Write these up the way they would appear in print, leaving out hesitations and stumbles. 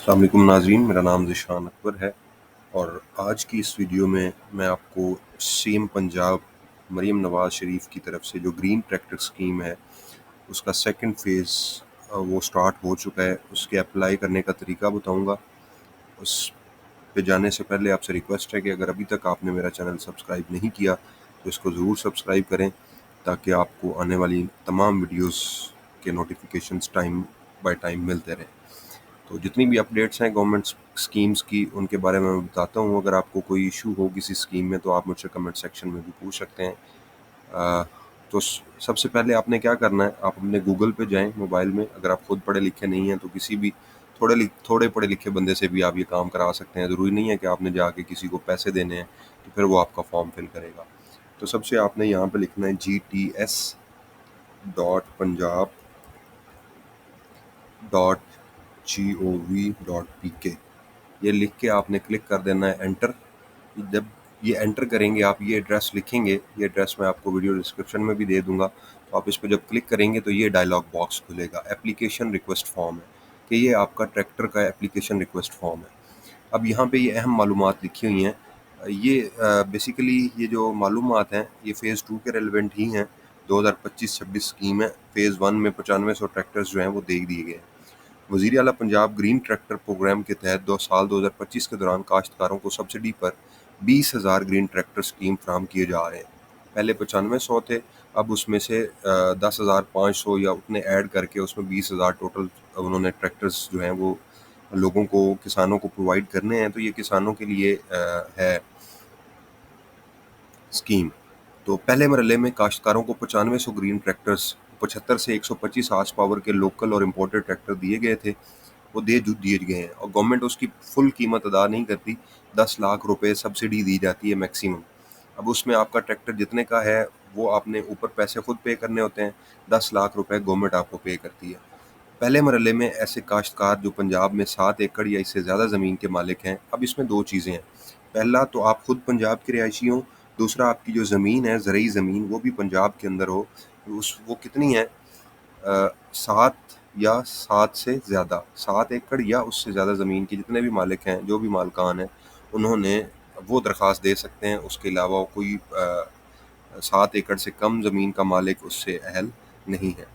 अस्सलाम वालेकुम नाज़रीन, मेरा नाम ज़ीशान अकबर है और आज की इस वीडियो में मैं आपको सीएम पंजाब मरीम नवाज़ शरीफ की तरफ से जो ग्रीन ट्रैक्टर स्कीम है उसका सेकंड फ़ेज़ वो स्टार्ट हो चुका है, उसके अप्लाई करने का तरीका बताऊंगा। उस पे जाने से पहले आपसे रिक्वेस्ट है कि अगर अभी तक आपने मेरा चैनल सब्सक्राइब नहीं किया तो इसको ज़रूर सब्सक्राइब करें ताकि आपको आने वाली तमाम वीडियोस के नोटिफिकेशंस टाइम बाय टाइम मिलते रहें। तो जितनी भी अपडेट्स हैं गवर्नमेंट स्कीम्स की उनके बारे में मैं बताता हूँ। अगर आपको कोई इशू हो किसी स्कीम में तो आप मुझसे कमेंट सेक्शन में भी पूछ सकते हैं। अ, तो सबसे पहले आपने क्या करना है, आप अपने गूगल पे जाएं मोबाइल में। अगर आप खुद पढ़े लिखे नहीं हैं तो किसी भी थोड़े पढ़े लिखे बंदे से भी आप ये काम करा सकते हैं। ज़रूरी नहीं है कि आपने जाके किसी को पैसे देने हैं तो फिर वो आपका फॉर्म फिल करेगा। तो सबसे आपने यहाँ पे लिखना है GTS.Punjab .gov.pk। ये लिख के आपने क्लिक कर देना है एंटर। जब ये एंटर करेंगे आप ये एड्रेस लिखेंगे, ये एड्रेस मैं आपको वीडियो डिस्क्रिप्शन में भी दे दूंगा। तो आप इस पर जब क्लिक करेंगे तो ये डायलॉग बॉक्स खुलेगा, एप्लीकेशन रिक्वेस्ट फॉर्म है कि ये आपका ट्रैक्टर का एप्लीकेशन रिक्वेस्ट फॉर्म है। अब यहाँ पे ये अहम मालूमात लिखी हुई हैं। ये बेसिकली ये जो मालूमात हैं ये फ़ेज़ 2 के रेलिवेंट ही हैं। 2025-26 स्कीम है। फ़ेज़ 1 में 9500 ट्रैक्टर्स जो हैं वो दे दिए गए हैं। वज़ीर आला पंजाब ग्रीन ट्रैक्टर प्रोग्राम के तहत 2025 के दौरान काश्तकारों को सब्सिडी पर 20,000 ग्रीन ट्रैक्टर स्कीम फराहम किए जा रहे हैं। पहले 9500 थे, अब उसमें से 10,500 या उतने ऐड करके उसमें 20,000 टोटल उन्होंने ट्रैक्टर्स जो हैं वो लोगों को, किसानों को प्रोवाइड करने हैं। तो ये किसानों के लिए है स्कीम। तो पहले मरहले में काश्तकारों को 9500 ग्रीन ट्रैक्टर्स, 75 से 125 हार्स पावर के लोकल और इम्पोर्टेड ट्रैक्टर दिए गए थे, वो दिए गए हैं और गवर्नमेंट उसकी फुल कीमत अदा नहीं करती। 10 लाख रुपए सब्सिडी दी जाती है मैक्सिमम। अब उसमें आपका ट्रैक्टर जितने का है वो आपने ऊपर पैसे खुद पे करने होते हैं। 10 लाख रुपए गवर्नमेंट आपको पे करती है। पहले मरहले में ऐसे काश्तकार जो पंजाब में 7 एकड़ या इससे ज़्यादा ज़मीन के मालिक हैं, अब इसमें 2 चीज़ें हैं। पहला तो आप खुद पंजाब के रिहायशी हों, दूसरा आपकी जो ज़मीन है, ज़रई ज़मीन, वो भी पंजाब के अंदर हो। वो कितनी है, 7 या 7 से ज़्यादा, 7 एकड़ या उससे ज़्यादा ज़मीन के जितने भी मालिक हैं, जो भी मालिकान हैं, उन्होंने वो दरख्वास्त दे सकते हैं। उसके अलावा कोई 7 एकड़ से कम ज़मीन का मालिक उससे अहल नहीं है।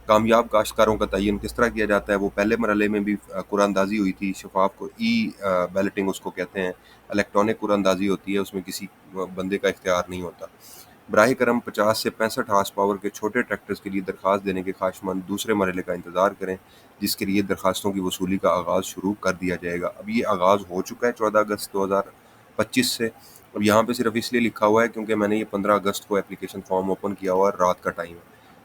कामयाब काश्तकारों का तयन किस तरह किया जाता है, वो पहले मरहले में भी कुरानंदाज़ी हुई थी। शफाफ को बैलेटिंग उसको कहते हैं। इलेक्ट्रॉनिक कुरानंदाज़ी होती है, उसमें किसी बंदे का इख्तियार नहीं होता। बराह करम 50 से 65 हार्स पावर के छोटे ट्रैक्टर्स के लिए दरख्वास्त देने के ख्वाहिशमंद दूसरे मरहले का इंतज़ार करें, जिसके लिए दरख्वास्तों की वसूली का आगाज़ शुरू कर दिया जाएगा। अब ये आगाज़ हो चुका है 14 अगस्त 2025 से। अब यहाँ पे सिर्फ इसलिए लिखा हुआ है क्योंकि मैंने ये 15 अगस्त को एप्लीकेशन फॉर्म ओपन किया हुआ है, रात का टाइम है।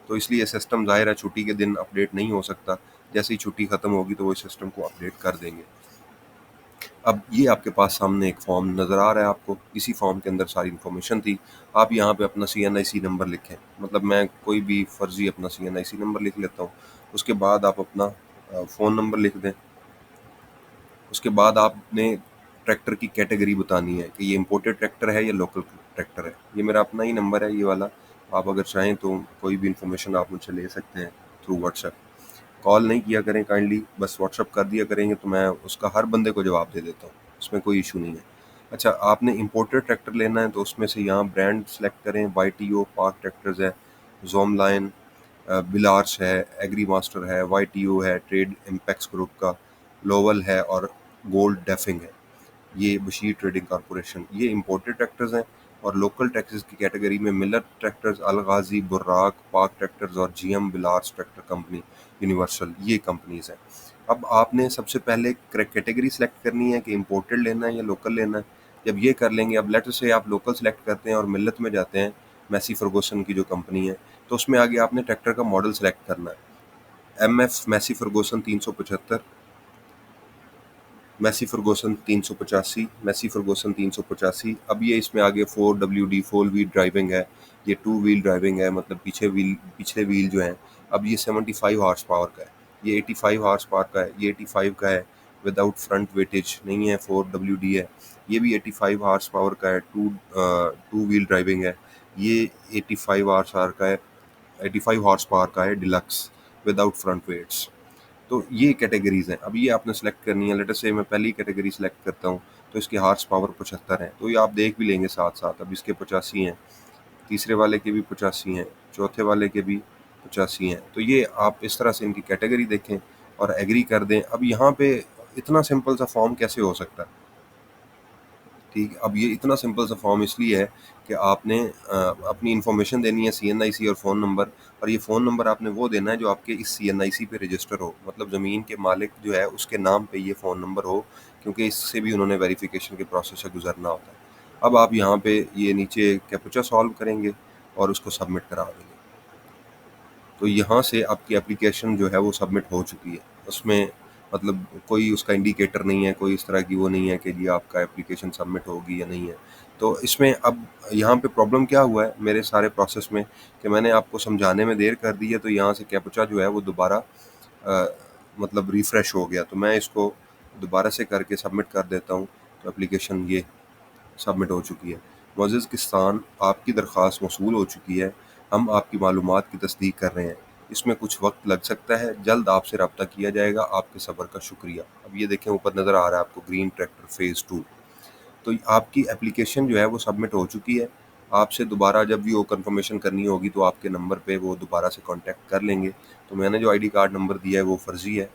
तो इसलिए सिस्टम ज़ाहिर है छुट्टी के दिन अपडेट नहीं हो सकता। जैसे ही छुट्टी ख़त्म होगी तो वो सिस्टम को अपडेट कर देंगे। अब ये आपके पास सामने एक फॉर्म नज़र आ रहा है आपको। इसी फॉर्म के अंदर सारी इन्फॉर्मेशन थी। आप यहाँ पे अपना CNIC नंबर लिखें। मतलब मैं कोई भी फ़र्ज़ी अपना CNIC नंबर लिख लेता हूँ। उसके बाद आप अपना फ़ोन नंबर लिख दें। उसके बाद आपने ट्रैक्टर की कैटेगरी बतानी है कि ये इम्पोर्टेड ट्रैक्टर है या लोकल ट्रैक्टर है। ये मेरा अपना ही नंबर है ये वाला। आप अगर चाहें तो कोई भी इन्फॉर्मेशन आप मुझसे ले सकते हैं थ्रू व्हाट्सएप। कॉल नहीं किया करें काइंडली, बस व्हाट्सएप कर दिया करेंगे तो मैं उसका हर बंदे को जवाब दे देता हूँ। उसमें कोई इशू नहीं है। अच्छा, आपने इम्पोर्टेड ट्रैक्टर लेना है तो उसमें से यहाँ ब्रांड सेलेक्ट करें। YTO पार्क ट्रैक्टर्स है, जोमलाइन, बिलार्स है, एग्री मास्टर है, YTO है, ट्रेड इम्पैक्स ग्रुप का, लोवल है और गोल्ड डेफिंग है। ये बशीर ट्रेडिंग कॉरपोरेशन, ये इम्पोर्टेड ट्रैक्टर्स हैं। और लोकल टैक्सेस की कैटेगरी में मिलर ट्रैक्टर्स, अलगाजी, बुर्राक, पार्क ट्रैक्टर्स और GM बिलार्स ट्रैक्टर कंपनी, यूनिवर्सल, ये कंपनीज हैं। अब आपने सबसे पहले कैटेगरी सेलेक्ट करनी है कि इम्पोर्टेड लेना है या लोकल लेना है। जब ये कर लेंगे, अब लेटर से आप लोकल सेलेक्ट करते हैं और मिलत में जाते हैं, मैसी फर्गूसन की जो कंपनी है, तो उसमें आगे आपने ट्रैक्टर का मॉडल सेलेक्ट करना है। MF Massey Ferguson 375, Massey Ferguson 385, Massey Ferguson 385। अब ये इसमें आगे 4WD 4 व्हील ड्राइविंग है, ये 2 व्हील ड्राइविंग है, मतलब पिछले व्हील जो हैं। अब ये 75 हार्स पावर का है, ये 85 हार्स पावर का है, ये 85 का है। विदाउट फ्रंट वेटेज नहीं है, 4WD है। ये भी 85 हार्स पावर का है, टू व्हील ड्राइविंग है। ये 85 हार्स पावर का है, 85 हॉर्स पावर का है, डिलक्स, विदाउट फ्रंट वेट्स। तो ये कैटेगरीज़ हैं। अब ये आपने सेलेक्ट करनी है। लेट अस से मैं पहली कैटेगरी सेलेक्ट करता हूँ, तो इसकी हॉर्स पावर 75 है, तो ये आप देख भी लेंगे साथ-साथ। अब इसके 85 हैं, तीसरे वाले के भी 85 हैं, चौथे वाले के भी 85 हैं। तो ये आप इस तरह से इनकी कैटेगरी देखें और एग्री कर दें। अब यहाँ पे इतना सिंपल सा फॉर्म कैसे हो सकता है? ठीक है, अब ये इतना सिंपल सा फॉर्म इसलिए है कि आपने अपनी इन्फॉर्मेशन देनी है, सीएनआईसी और फ़ोन नंबर, और ये फ़ोन नंबर आपने वो देना है जो आपके इस सीएनआईसी पे रजिस्टर हो, मतलब ज़मीन के मालिक जो है उसके नाम पे ये फ़ोन नंबर हो, क्योंकि इससे भी उन्होंने वेरिफिकेशन के प्रोसेस से गुजरना होता है। अब आप यहाँ पे ये नीचे कैप्चा सॉल्व करेंगे और उसको सबमिट करा देंगे। तो यहाँ से आपकी एप्लीकेशन जो है वो सबमिट हो चुकी है। उसमें मतलब कोई उसका इंडिकेटर नहीं है, कोई इस तरह की वो नहीं है कि जी आपका एप्लीकेशन सबमिट होगी या नहीं है। तो इसमें अब यहाँ पे प्रॉब्लम क्या हुआ है मेरे सारे प्रोसेस में, कि मैंने आपको समझाने में देर कर दी है, तो यहाँ से कैप्चा जो है वो दोबारा मतलब रिफ़्रेश हो गया। तो मैं इसको दोबारा से करके सबमिट कर देता हूँ, तो एप्लीकेशन ये सबमिट हो चुकी है। मुअज़्ज़ज़ किसान, आपकी दरख्वास्त मौसूल हो चुकी है। हम आपकी मालूमात की तस्दीक कर रहे हैं। इसमें कुछ वक्त लग सकता है, जल्द आपसे रब्ता किया जाएगा। आपके सब्र का शुक्रिया। अब ये देखें ऊपर नज़र आ रहा है आपको ग्रीन ट्रैक्टर फ़ेज़ 2। तो आपकी एप्लीकेशन जो है वो सबमिट हो चुकी है। आपसे दोबारा जब भी वो कन्फर्मेशन करनी होगी तो आपके नंबर पे वो दोबारा से कॉन्टैक्ट कर लेंगे। तो मैंने जो आईडी कार्ड नंबर दिया है वो फ़र्ज़ी है,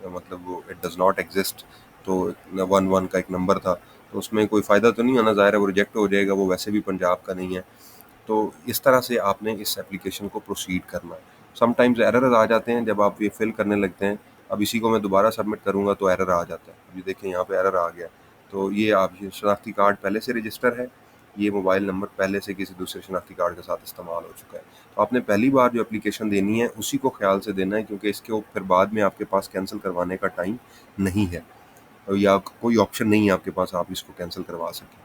मतलब वो इट डज़ नॉट एक्ज़िस्ट। तो 11 का एक नंबर था, तो उसमें कोई फ़ायदा तो नहीं होना, ज़ाहिर है वो रिजेक्ट हो जाएगा, वो वैसे भी पंजाब का नहीं है। तो इस तरह से आपने इस एप्लीकेशन को प्रोसीड करना है। समटाइम्स एरर्स आ जाते हैं जब आप ये फिल करने लगते हैं। अब इसी को मैं दोबारा सबमिट करूँगा तो एरर आ जाता है। अभी देखें यहाँ पे एरर आ गया। तो ये आप ये शनाख्ती कार्ड पहले से रजिस्टर है, ये मोबाइल नंबर पहले से किसी दूसरे शनाख्ती कार्ड के साथ इस्तेमाल हो चुका है। तो आपने पहली बार जो एप्लीकेशन देनी है उसी को ख़्याल से देना है, क्योंकि इसके फिर बाद में आपके पास कैंसिल करवाने का टाइम नहीं है, या कोई ऑप्शन नहीं है आपके पास आप इसको कैंसिल करवा सकें।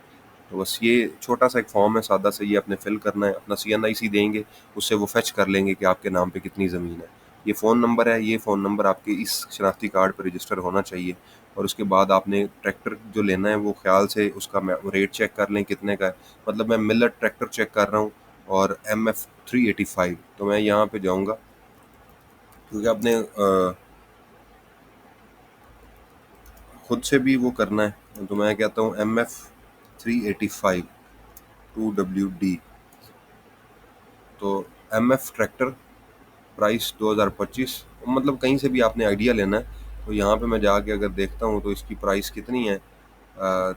तो बस ये छोटा-सा एक फॉर्म है सादा सा, ये आपने फिल करना है, अपना सीएनआईसी देंगे, उससे वो फेच कर लेंगे कि आपके नाम पे कितनी ज़मीन है। ये फ़ोन नंबर है, ये फ़ोन नंबर आपके इस शनाख्ती कार्ड पे रजिस्टर होना चाहिए, और उसके बाद आपने ट्रैक्टर जो लेना है वो ख़्याल से उसका रेट चेक कर लें कितने का है। मतलब मैं मिलेट ट्रैक्टर चेक कर रहा हूँ और एमएफ 385, तो मैं यहाँ पे जाऊँगा, क्योंकि आपने खुद से भी वो करना है, तो मैं कहता हूँ एमएफ 385 2WD। तो एमएफ ट्रैक्टर प्राइस 2025, मतलब कहीं से भी आपने आइडिया लेना है। तो यहाँ पे मैं जाके अगर देखता हूँ तो इसकी प्राइस कितनी है,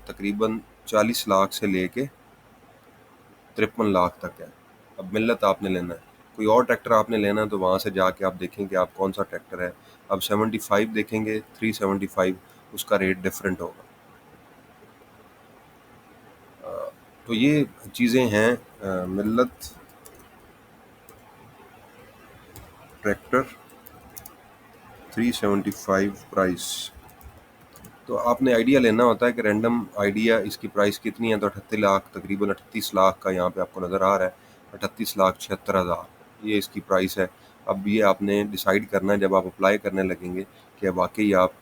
तकरीबन 40 लाख से लेके 53 लाख तक है। अब मिल्लत आपने लेना है, कोई और ट्रैक्टर आपने लेना है तो वहाँ से जाके आप देखें कि आप कौन सा ट्रैक्टर है। अब 75 देखेंगे, 375, उसका रेट डिफरेंट होगा। तो ये चीज़ें हैं। मिल्लत ट्रैक्टर 375 प्राइस। तो आपने आइडिया लेना होता है कि रैंडम आइडिया इसकी प्राइस कितनी है, तो 38 लाख, तकरीबन 38 लाख का यहाँ पे आपको नज़र आ रहा है, 38,76,000 ये इसकी प्राइस है। अब ये आपने डिसाइड करना है जब आप अप्लाई करने लगेंगे कि वाकई आप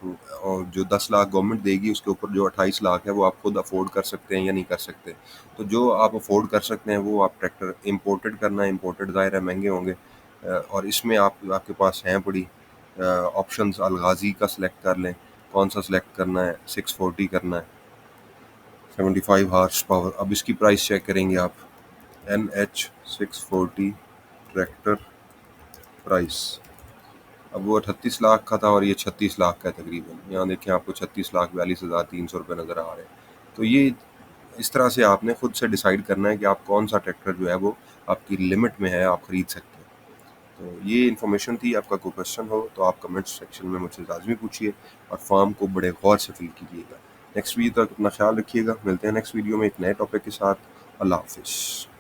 और जो 10 लाख गवर्नमेंट देगी उसके ऊपर जो 28 लाख है वो आप खुद अफोर्ड कर सकते हैं या नहीं कर सकते। तो जो आप अफोर्ड कर सकते हैं वो आप ट्रैक्टर इम्पोर्टेड करना है। इम्पोर्टेड ज़ाहिर है महंगे होंगे, और इसमें आपके पास हैं बड़ी ऑप्शंस। अलगाज़ी का सिलेक्ट कर लें, कौन सा सिलेक्ट करना है, 640 करना है, 75 हॉर्स पावर। अब इसकी प्राइस चेक करेंगे आप, NH 640 ट्रैक्टर प्राइस। अब वो 38 लाख का था और ये 36 लाख का है तकरीबन। यहाँ देखें आपको 36,42,300 रुपये नज़र आ रहे हैं। तो ये इस तरह से आपने खुद से डिसाइड करना है कि आप कौन सा ट्रैक्टर जो है वो आपकी लिमिट में है, आप ख़रीद सकते हैं। तो ये इन्फॉर्मेशन थी। आपका कोई क्वेश्चन हो तो आप कमेंट सेक्शन में मुझसे लाजमी पूछिए, और फॉर्म को बड़े गौर से फिल कीजिएगा। नेक्स्ट वीडियो तक अपना ख्याल रखिएगा। मिलते हैं नेक्स्ट वीडियो में एक नए टॉपिक के साथ। अल्लाह हाफिज़।